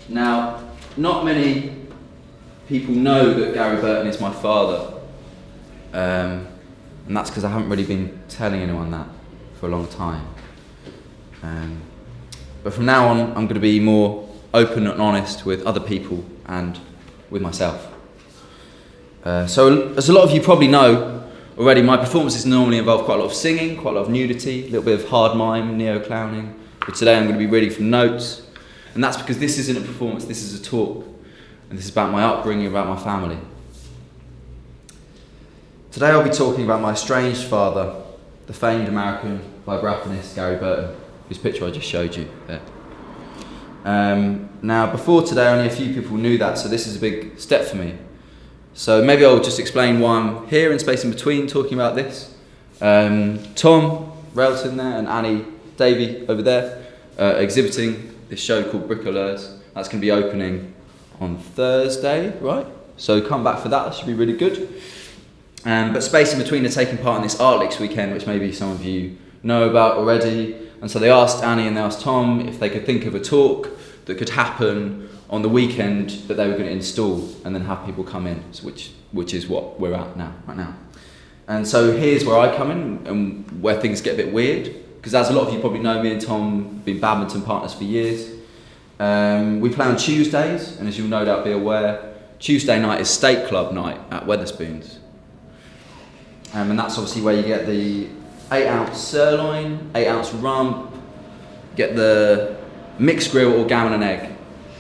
Now, not many people know that Gary Burton is my father, and that's because I haven't really been telling anyone that for a long time. But from now on, I'm going to be more open and honest with other people and with myself. So, as a lot of you probably know already, my performances normally involve quite a lot of singing, quite a lot of nudity, a little bit of hard mime, neo-clowning. But today I'm going to be reading from notes, and that's because this isn't a performance, this is a talk. And this is about my upbringing, about my family. Today I'll be talking about my estranged father, the famed American vibraphonist Gary Burton, whose picture I just showed you there. Now, before today, only a few people knew that, so this is a big step for me. So maybe I'll just explain why I'm here in space in between talking about this. Tom Railton there and Annie Davey over there exhibiting this show called Bricoleurs. That's going to be opening on Thursday, right? So come back for that, that should be really good. But Space in Between are taking part in this Art Leaks weekend, which maybe some of you know about already. And so they asked Annie and they asked Tom if they could think of a talk that could happen on the weekend that they were going to install and then have people come in, which is what we're at now, right now. And so here's where I come in and where things get a bit weird, because as a lot of you probably know, me and Tom have been badminton partners for years. We play on Tuesdays, and as you'll no doubt be aware, Tuesday night is State Club night at Wetherspoons. And that's obviously where you get the 8-ounce sirloin, 8-ounce rump, get the mixed grill or gammon and egg.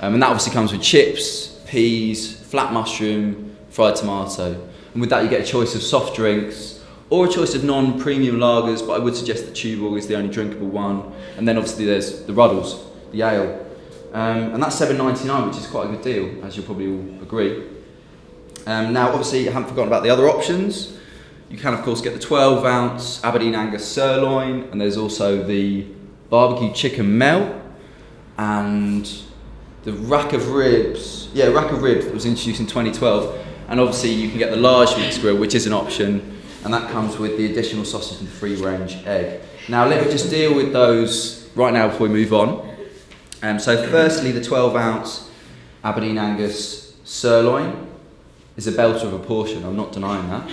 And that obviously comes with chips, peas, flat mushroom, fried tomato. And with that you get a choice of soft drinks or a choice of non-premium lagers, but I would suggest that Tuborg is the only drinkable one. And then obviously there's the Ruddles, the ale. And that's $7.99, which is quite a good deal, as you'll probably all agree. Now, obviously, I haven't forgotten about the other options. You can, of course, get the 12-ounce Aberdeen Angus sirloin, and there's also the barbecue chicken melt, and the rack of ribs. Yeah, rack of ribs that was introduced in 2012. And obviously, you can get the large mixed grill, which is an option, and that comes with the additional sausage and free-range egg. Now, let me just deal with those right now before we move on. So firstly, the 12-ounce Aberdeen Angus sirloin is a belter of a portion, I'm not denying that.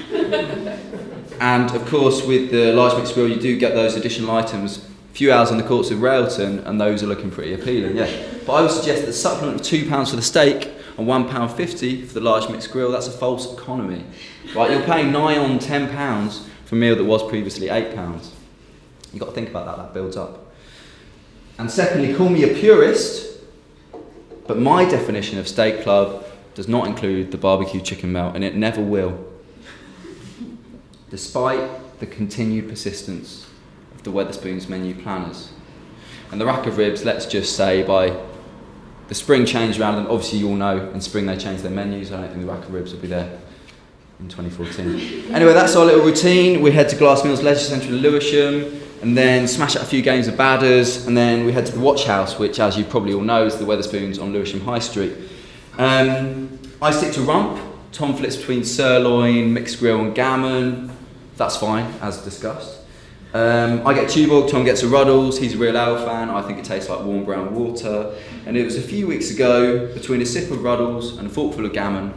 And of course, with the large mixed grill, you do get those additional items, a few hours on the courts of Railton, and those are looking pretty appealing, yeah. But I would suggest that the supplement of £2 for the steak and £1.50 for the large mixed grill, that's a false economy. Right, you're paying nigh on £10 for a meal that was previously £8. You've got to think about that builds up. And secondly, call me a purist, but my definition of Steak Club does not include the barbecue chicken melt, and it never will. Despite the continued persistence of the Wetherspoons menu planners. And the rack of ribs, let's just say, by the spring change around, and obviously you all know, in spring they changed their menus, I don't think the rack of ribs will be there in 2014. Anyway, that's our little routine. We head to Glass Mills Leisure Centre in Lewisham, and then smash out a few games of badders, and then we head to the Watch House, which, as you probably all know, is the Wetherspoons on Lewisham High Street. I stick to rump. Tom flips between sirloin, mixed grill and gammon. That's fine, as discussed. I get Tuborg, Tom gets a Ruddles. He's a real ale fan. I think it tastes like warm brown water. And it was a few weeks ago, between a sip of Ruddles and a forkful of gammon,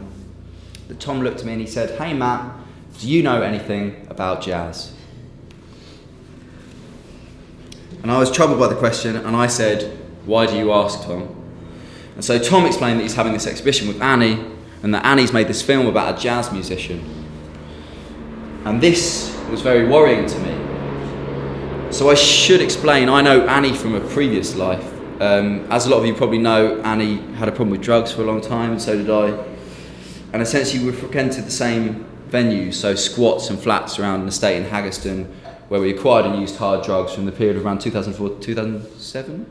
that Tom looked at me and he said, "Hey Matt, do you know anything about jazz?" And I was troubled by the question, and I said, "Why do you ask, Tom?" And so Tom explained that he's having this exhibition with Annie, and that Annie's made this film about a jazz musician. And this was very worrying to me. So I should explain, I know Annie from a previous life. As a lot of you probably know, Annie had a problem with drugs for a long time, and so did I. And essentially we frequented the same venues, so squats and flats around an estate in Haggerston, where we acquired and used hard drugs from the period of around 2004 to 2007.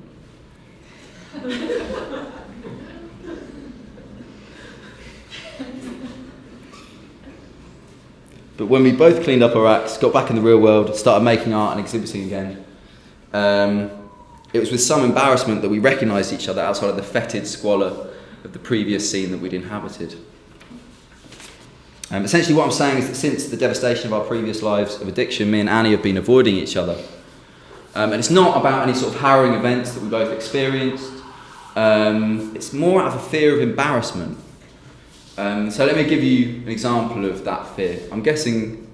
But when we both cleaned up our acts, got back in the real world, started making art and exhibiting again, it was with some embarrassment that we recognised each other outside of the fetid squalor of the previous scene that we'd inhabited. Essentially what I'm saying is that since the devastation of our previous lives of addiction, me and Annie have been avoiding each other. And it's not about any sort of harrowing events that we both experienced. It's more out of a fear of embarrassment. So let me give you an example of that fear. I'm guessing,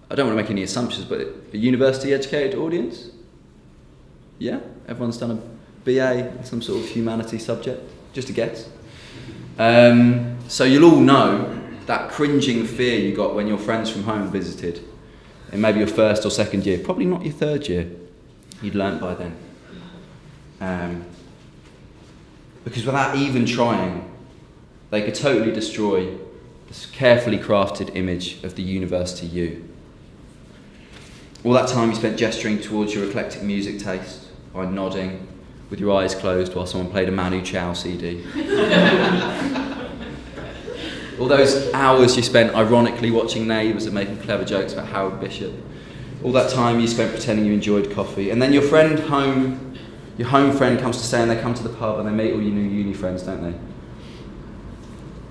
I don't want to make any assumptions, but a university educated audience? Yeah? Everyone's done a BA in some sort of humanity subject? Just a guess. So you'll all know that cringing fear you got when your friends from home visited in maybe your first or second year, probably not your third year. You'd learnt by then. Because without even trying, they could totally destroy this carefully crafted image of the university you. All that time you spent gesturing towards your eclectic music taste by nodding with your eyes closed while someone played a Manu Chao CD. All those hours you spent ironically watching Neighbours and making clever jokes about Howard Bishop. All that time you spent pretending you enjoyed coffee. And then your home friend comes to stay and they come to the pub and they meet all your new uni friends, don't they?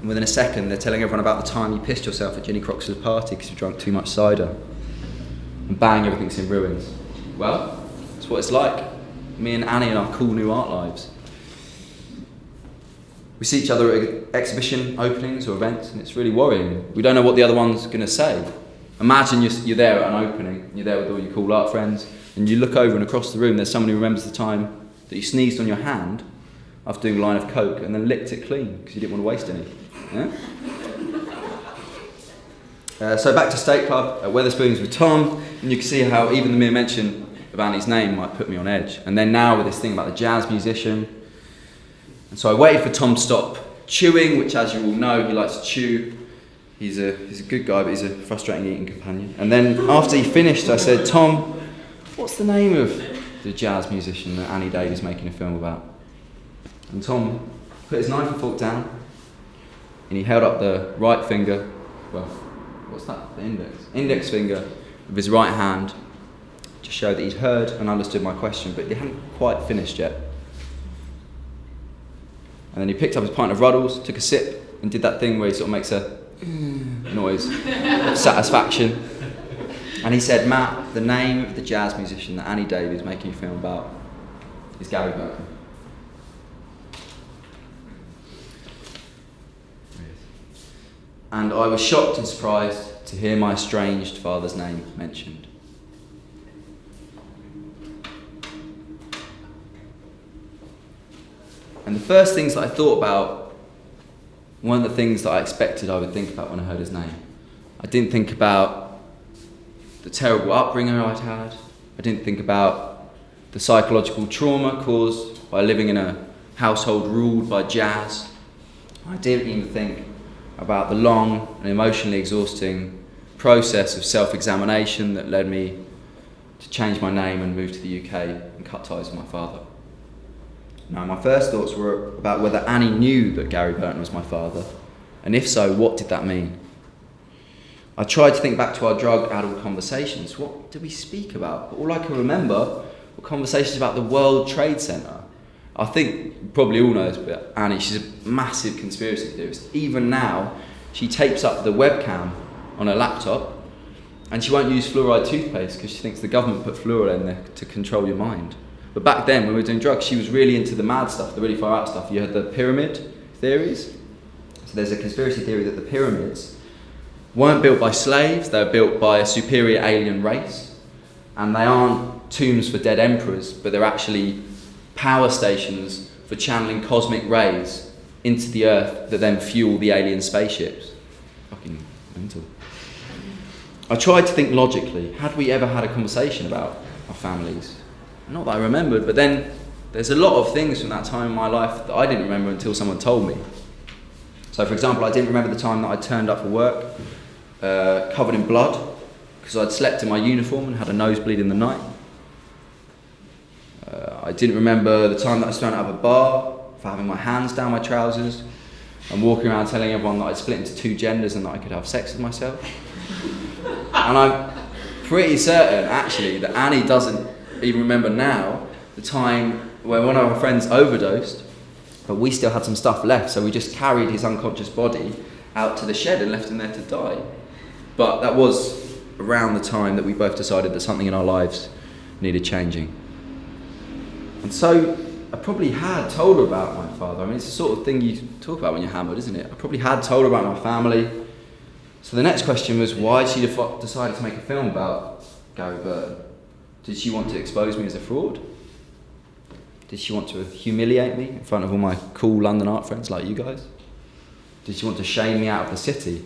And within a second they're telling everyone about the time you pissed yourself at Ginny Crox's party because you drank too much cider. And bang, everything's in ruins. Well, that's what it's like. Me and Annie and our cool new art lives. We see each other at exhibition openings or events and it's really worrying. We don't know what the other one's going to say. Imagine you're there at an opening, and you're there with all your cool art friends, and you look over and across the room there's someone who remembers the time that you sneezed on your hand after doing a line of coke and then licked it clean because you didn't want to waste any. Yeah? So back to State Club at Wetherspoons with Tom, and you can see how even the mere mention of Annie's name might put me on edge. And then now with this thing about the jazz musician. And so I waited for Tom to stop chewing, which as you all know, he likes to chew. He's a good guy, but he's a frustrating eating companion. And then after he finished, I said, Tom, what's the name of the jazz musician that Annie Davis is making a film about? And Tom put his knife and fork down, and he held up the right finger, well, what's that? The index finger of his right hand, to show that he'd heard and understood my question, but he hadn't quite finished yet. And then he picked up his pint of Ruddles, took a sip, and did that thing where he sort of makes a noise of satisfaction. And he said, Matt, the name of the jazz musician that Annie Davis is making a film about is Gary Burton. And I was shocked and surprised to hear my estranged father's name mentioned. And the first things that I thought about, one of the things that I expected I would think about when I heard his name. I didn't think about the terrible upbringing I'd had. I didn't think about the psychological trauma caused by living in a household ruled by jazz. I didn't even think about the long and emotionally exhausting process of self-examination that led me to change my name and move to the UK and cut ties with my father. Now, my first thoughts were about whether Annie knew that Gary Burton was my father, and if so, what did that mean? I tried to think back to our drug-addled conversations. What did we speak about? But all I can remember were conversations about the World Trade Center. I think you probably all know this, but Annie, she's a massive conspiracy theorist. Even now, she tapes up the webcam on her laptop, and she won't use fluoride toothpaste because she thinks the government put fluoride in there to control your mind. But back then, when we were doing drugs, she was really into the mad stuff, the really far out stuff. You had the pyramid theories. So there's a conspiracy theory that the pyramids weren't built by slaves, they were built by a superior alien race. And they aren't tombs for dead emperors, but they're actually power stations for channeling cosmic rays into the earth that then fuel the alien spaceships. Fucking mental. I tried to think logically. Had we ever had a conversation about our families? Not that I remembered, but then there's a lot of things from that time in my life that I didn't remember until someone told me. So for example, I didn't remember the time that I turned up for work covered in blood because I'd slept in my uniform and had a nosebleed in the night. I didn't remember the time that I was thrown out of a bar for having my hands down my trousers and walking around telling everyone that I'd split into two genders and that I could have sex with myself. And I'm pretty certain, actually, that Annie doesn't even remember now the time when one of our friends overdosed, but we still had some stuff left, so we just carried his unconscious body out to the shed and left him there to die. But that was around the time that we both decided that something in our lives needed changing. And so I probably had told her about my father. I mean, it's the sort of thing you talk about when you're hammered, isn't it? I probably had told her about my family. So the next question was, why did she decided to make a film about Gary Burton? Did she want to expose me as a fraud? Did she want to humiliate me in front of all my cool London art friends like you guys? Did she want to shame me out of the city?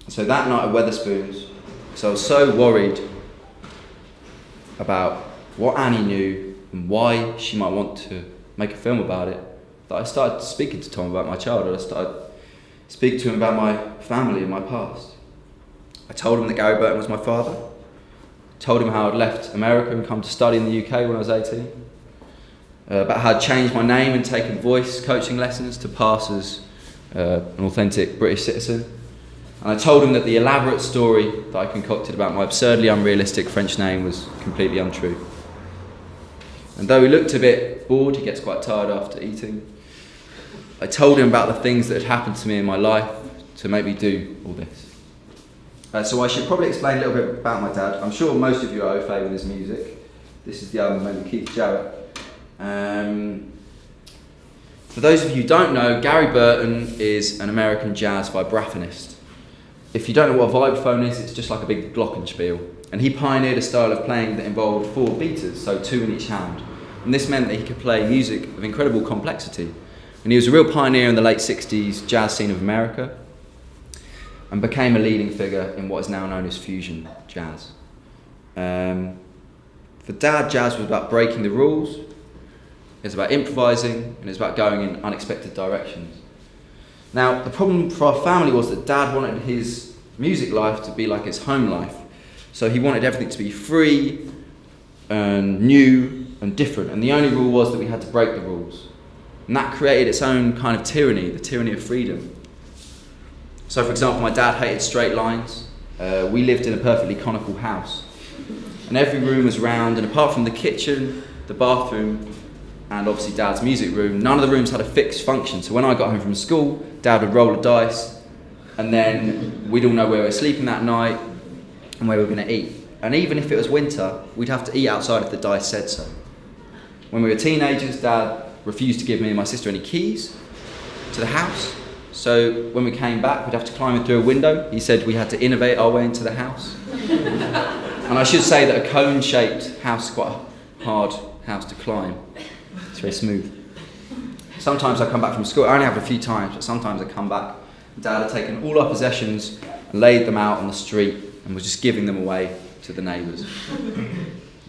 So that night at Wetherspoons, so I was so worried about what Annie knew and why she might want to make a film about it, that I started speaking to Tom about my childhood. I started speaking to him about my family and my past. I told him that Gary Burton was my father. I told him how I'd left America and come to study in the UK when I was 18. About how I'd changed my name and taken voice coaching lessons to pass as an authentic British citizen. And I told him that the elaborate story that I concocted about my absurdly unrealistic French name was completely untrue. And though he looked a bit bored, he gets quite tired after eating, I told him about the things that had happened to me in my life to make me do all this. So I should probably explain a little bit about my dad. I'm sure most of you are au fait with his music. This is the album of Keith Jarrett. For those of you who don't know, Gary Burton is an American jazz vibraphonist. If you don't know what a vibraphone is, it's just like a big glockenspiel. And he pioneered a style of playing that involved 4 beaters, so 2 in each hand. And this meant that he could play music of incredible complexity. And he was a real pioneer in the late 60s jazz scene of America and became a leading figure in what is now known as fusion jazz. For Dad, jazz was about breaking the rules, it's about improvising, and it's about going in unexpected directions. Now, the problem for our family was that Dad wanted his music life to be like his home life. So he wanted everything to be free and new and different. And the only rule was that we had to break the rules. And that created its own kind of tyranny, the tyranny of freedom. So, for example, my dad hated straight lines. We lived in a perfectly conical house. And every room was round, and apart from the kitchen, the bathroom, and obviously Dad's music room, none of the rooms had a fixed function. So when I got home from school, Dad would roll a dice, and then we'd all know where we were sleeping that night and where we were going to eat. And even if it was winter, we'd have to eat outside if the dice said so. When we were teenagers, Dad refused to give me and my sister any keys to the house. So when we came back, we'd have to climb in through a window. He said we had to innovate our way into the house. And I should say that a cone-shaped house is quite a hard house to climb. It's very smooth. Sometimes I come back from school, I only have a few times, but sometimes I come back, Dad had taken all our possessions and laid them out on the street and was just giving them away to the neighbours.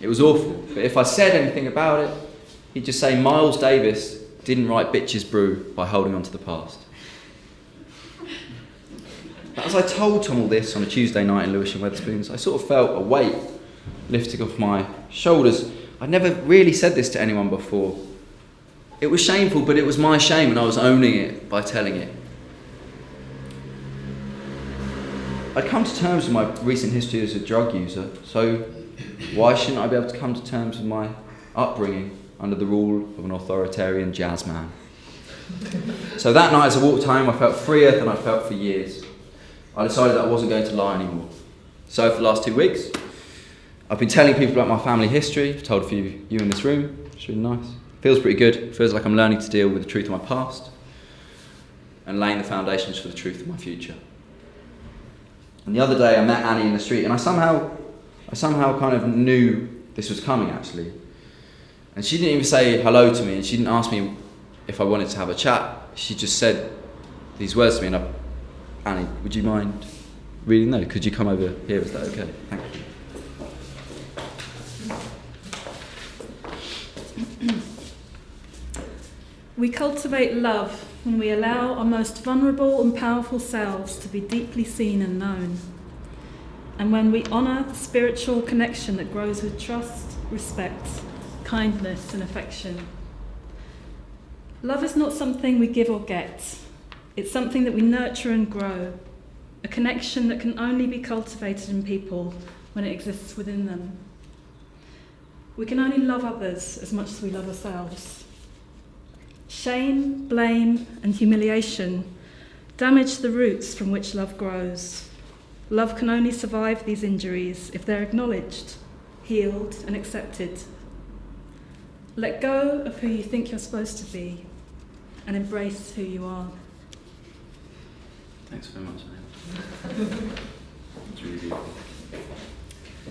It was awful, but if I said anything about it, he'd just say Miles Davis didn't write Bitches Brew by holding on to the past. But as I told Tom all this on a Tuesday night in Lewisham Wetherspoons, I sort of felt a weight lifting off my shoulders. I'd never really said this to anyone before. It was shameful, but it was my shame and I was owning it by telling it. I'd come to terms with my recent history as a drug user, so why shouldn't I be able to come to terms with my upbringing under the rule of an authoritarian jazz man? So that night as I walked home, I felt freer than I'd felt for years. I decided that I wasn't going to lie anymore. So for the last 2 weeks, I've been telling people about my family history. I've told a few of you in this room. It's really nice. Feels pretty good. It feels like I'm learning to deal with the truth of my past and laying the foundations for the truth of my future. And the other day I met Annie in the street and I somehow kind of knew this was coming actually. And she didn't even say hello to me and she didn't ask me if I wanted to have a chat. She just said these words to me and Annie, would you mind reading those? Could you come over here? Is that okay? Thank you. We cultivate love when we allow our most vulnerable and powerful selves to be deeply seen and known, and when we honour the spiritual connection that grows with trust, respect, kindness and affection. Love is not something we give or get. It's something that we nurture and grow, a connection that can only be cultivated in people when it exists within them. We can only love others as much as we love ourselves. Shame, blame, and humiliation damage the roots from which love grows. Love can only survive these injuries if they're acknowledged, healed, and accepted. Let go of who you think you're supposed to be and embrace who you are. Thanks very much, man. It's really beautiful.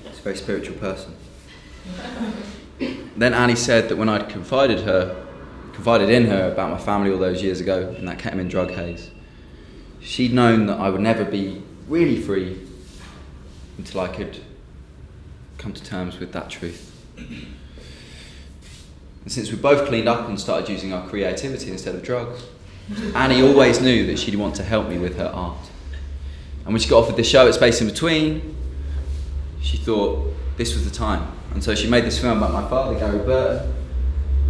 She's a very spiritual person. Then Annie said that when I'd confided in her about my family all those years ago in that ketamine drug haze, she'd known that I would never be really free until I could come to terms with that truth. And since we both cleaned up and started using our creativity instead of drugs, Annie always knew that she'd want to help me with her art. And when she got offered this show at Space in Between, she thought this was the time. And so she made this film about my father, Gary Burton,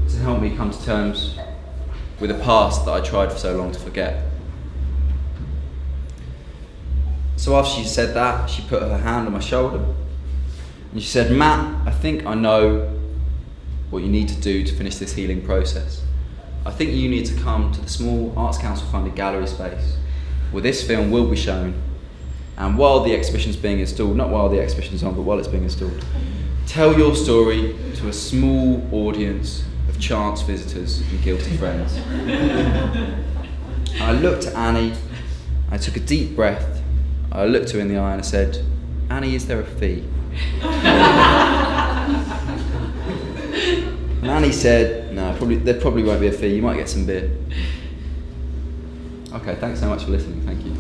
to help me come to terms with a past that I tried for so long to forget. So after she said that, she put her hand on my shoulder and she said, "Matt, I think I know what you need to do to finish this healing process. I think you need to come to the small Arts Council funded gallery space where this film will be shown, and while the exhibition's being installed, not while the exhibition's on, but while it's being installed, tell your story to a small audience of chance visitors and guilty friends." I looked at Annie, I took a deep breath, I looked her in the eye and I said, "Annie, is there a fee?" And Annie said, "No, there probably won't be a fee, you might get some beer." Okay, thanks so much for listening, thank you.